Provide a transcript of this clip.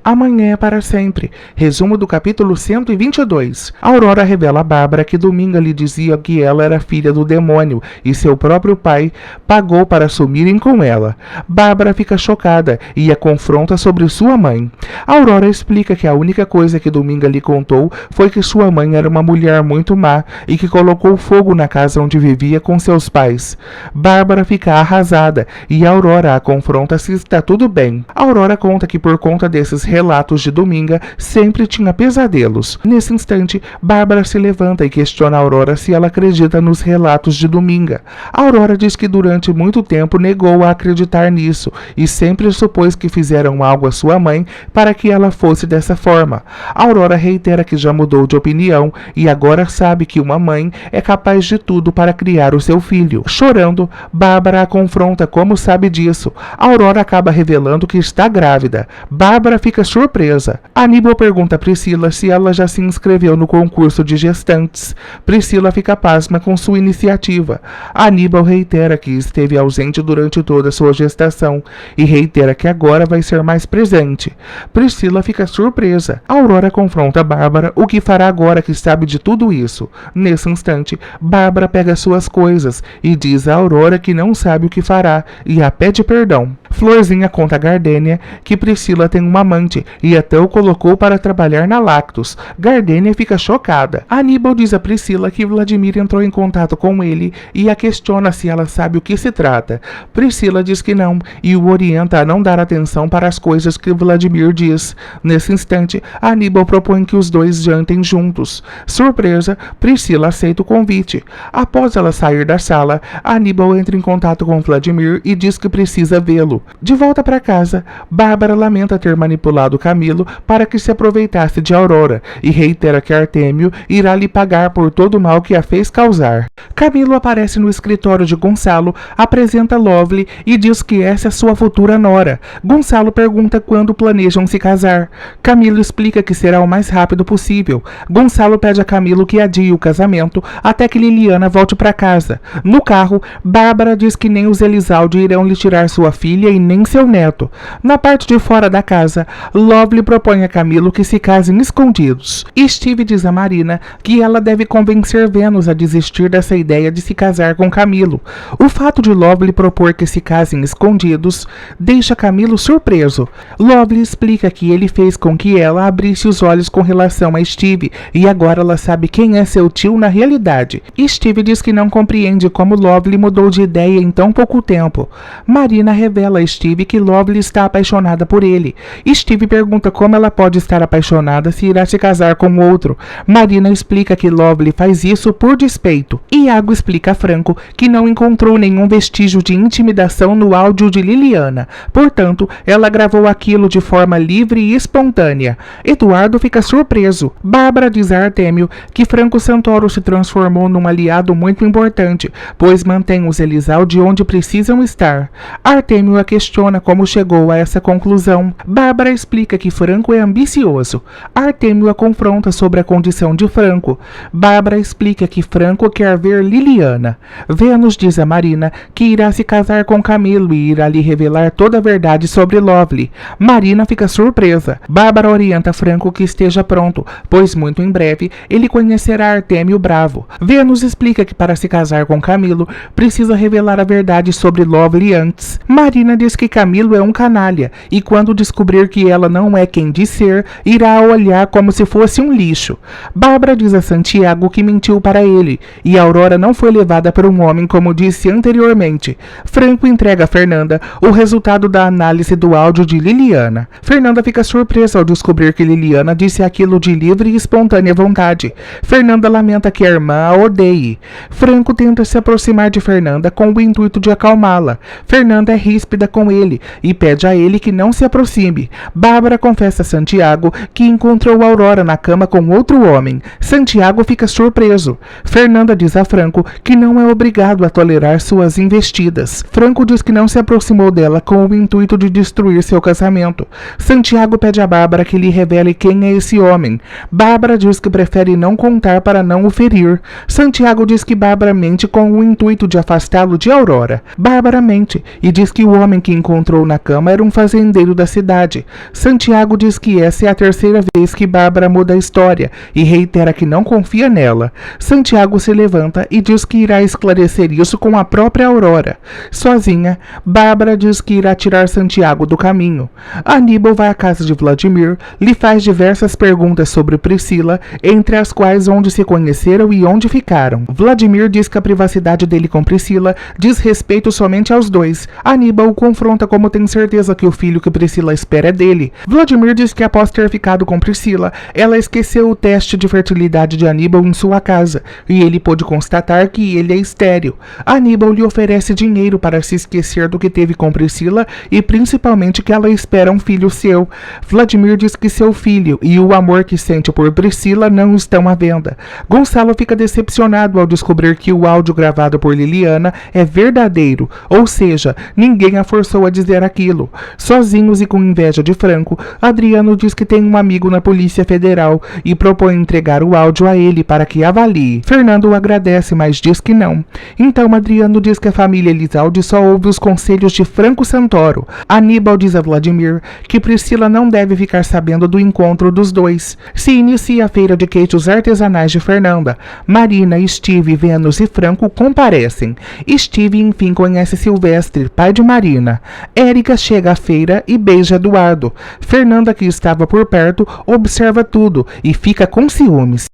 Amanhã é para sempre. Resumo do capítulo 122. Aurora revela a Bárbara que Dominga lhe dizia que ela era filha do demônio e seu próprio pai pagou para sumirem com ela. Bárbara fica chocada e a confronta sobre sua mãe. Aurora explica que a única coisa que Dominga lhe contou foi que sua mãe era uma mulher muito má e que colocou fogo na casa onde vivia com seus pais. Bárbara fica arrasada e Aurora a confronta se está tudo bem. Aurora conta que por conta desses relatos de Dominga sempre tinha pesadelos. Nesse instante, Bárbara se levanta e questiona a Aurora se ela acredita nos relatos de Dominga. A Aurora diz que durante muito tempo negou a acreditar nisso e sempre supôs que fizeram algo à sua mãe para que ela fosse dessa forma. A Aurora reitera que já mudou de opinião e agora sabe que uma mãe é capaz de tudo para criar o seu filho. Chorando, Bárbara a confronta como sabe disso. A Aurora acaba revelando que está grávida. Bárbara fica surpresa. Aníbal pergunta a Priscila se ela já se inscreveu no concurso de gestantes. Priscila fica pasma com sua iniciativa. Aníbal reitera que esteve ausente durante toda a sua gestação e reitera que agora vai ser mais presente. Priscila fica surpresa. Aurora confronta Bárbara o que fará agora que sabe de tudo isso. Nesse instante, Bárbara pega suas coisas e diz a Aurora que não sabe o que fará e a pede perdão. Florzinha conta a Gardênia que Priscila tem uma amante e até o colocou para trabalhar na Lactos. Gardênia fica chocada. Aníbal diz a Priscila que Vladimir entrou em contato com ele e a questiona se ela sabe o que se trata. Priscila diz que não e o orienta a não dar atenção para as coisas que Vladimir diz. Nesse instante, Aníbal propõe que os dois jantem juntos. Surpresa, Priscila aceita o convite. Após ela sair da sala, Aníbal entra em contato com Vladimir e diz que precisa vê-lo. De volta para casa, Bárbara lamenta ter manipulado Camilo para que se aproveitasse de Aurora e reitera que Artêmio irá lhe pagar por todo o mal que a fez causar. Camilo aparece no escritório de Gonçalo, apresenta Lovely e diz que essa é sua futura nora. Gonçalo pergunta quando planejam se casar. Camilo explica que será o mais rápido possível. Gonçalo pede a Camilo que adie o casamento até que Liliana volte para casa. No carro, Bárbara diz que nem os Elizalde irão lhe tirar sua filha e nem seu neto. Na parte de fora da casa, Lovely propõe a Camilo que se casem escondidos. Steve diz a Marina que ela deve convencer Vênus a desistir dessa ideia de se casar com Camilo. O fato de Lovely propor que se casem escondidos deixa Camilo surpreso. Lovely explica que ele fez com que ela abrisse os olhos com relação a Steve e agora ela sabe quem é seu tio na realidade. Steve diz que não compreende como Lovely mudou de ideia em tão pouco tempo. Marina revela a Steve que Lovely está apaixonada por ele. Steve pergunta como ela pode estar apaixonada se irá se casar com outro. Marina explica que Lovely faz isso por despeito. Iago explica a Franco que não encontrou nenhum vestígio de intimidação no áudio de Liliana. Portanto, ela gravou aquilo de forma livre e espontânea. Eduardo fica surpreso. Bárbara diz a Artêmio que Franco Santoro se transformou num aliado muito importante, pois mantém os Elizalde onde precisam estar. Artêmio a questiona como chegou a essa conclusão. Bárbara explica que Franco é ambicioso. Artêmio a confronta sobre a condição de Franco. Bárbara explica que Franco quer ver Liliana. Vênus diz a Marina que irá se casar com Camilo e irá lhe revelar toda a verdade sobre Lovely. Marina fica surpresa. Bárbara orienta Franco que esteja pronto, pois muito em breve ele conhecerá Artêmio Bravo. Vênus explica que para se casar com Camilo precisa revelar a verdade sobre Lovely antes. Marina diz que Camilo é um canalha e quando descobrir que ela não é quem diz ser, irá a olhar como se fosse um lixo. Bárbara diz a Santiago que mentiu para ele e Aurora não foi levada por um homem como disse anteriormente. Franco entrega a Fernanda o resultado da análise do áudio de Liliana. Fernanda fica surpresa ao descobrir que Liliana disse aquilo de livre e espontânea vontade. Fernanda lamenta que a irmã a odeie. Franco tenta se aproximar de Fernanda com o intuito de acalmá-la. Fernanda é ríspida com ele e pede a ele que não se aproxime. Bárbara confessa a Santiago que encontrou Aurora na cama com outro homem. Santiago fica surpreso. Fernanda diz a Franco que não é obrigado a tolerar suas investidas. Franco diz que não se aproximou dela com o intuito de destruir seu casamento. Santiago Santiago pede a Bárbara que lhe revele quem é esse homem. Bárbara diz que prefere não contar para não o ferir. Santiago diz que Bárbara mente com o intuito de afastá-lo de Aurora. Bárbara mente e diz que o homem que encontrou na cama era um fazendeiro da cidade. Santiago diz que essa é a terceira vez que Bárbara muda a história e reitera que não confia nela. Santiago se levanta e diz que irá esclarecer isso com a própria Aurora. Sozinha, Bárbara diz que irá tirar Santiago do caminho. Aníbal vai à casa de Vladimir, lhe faz diversas perguntas sobre Priscila, entre as quais onde se conheceram e onde ficaram. Vladimir diz que a privacidade dele com Priscila diz respeito somente aos dois. Aníbal o confronta como tem certeza que o filho que Priscila espera é dele. Vladimir diz que após ter ficado com Priscila, ela esqueceu o teste de fertilidade de Aníbal em sua casa, e ele pôde constatar que ele é estéril. Aníbal lhe oferece dinheiro para se esquecer do que teve com Priscila e principalmente que ela espera um filho seu. Vladimir diz que seu filho e o amor que sente por Priscila não estão à venda. Gonçalo fica decepcionado ao descobrir que o áudio gravado por Liliana é verdadeiro, ou seja, ninguém a forçou a dizer aquilo. Sozinhos e com inveja de Franco, Adriano diz que tem um amigo na Polícia Federal e propõe entregar o áudio a ele para que avalie. Fernando o agradece, mas diz que não. Então Adriano diz que a família Elizalde só ouve os conselhos de Franco Santoro. Aníbal diz a Vladimir que Priscila não deve ficar sabendo do encontro dos dois. Se inicia a feira de queijos artesanais de Fernanda. Marina, Steve, Vênus e Franco comparecem. Steve enfim conhece Silvestre, pai de Marina. Érica chega à feira e beija Eduardo. Fernanda, que estava por perto, observa tudo e fica com ciúmes.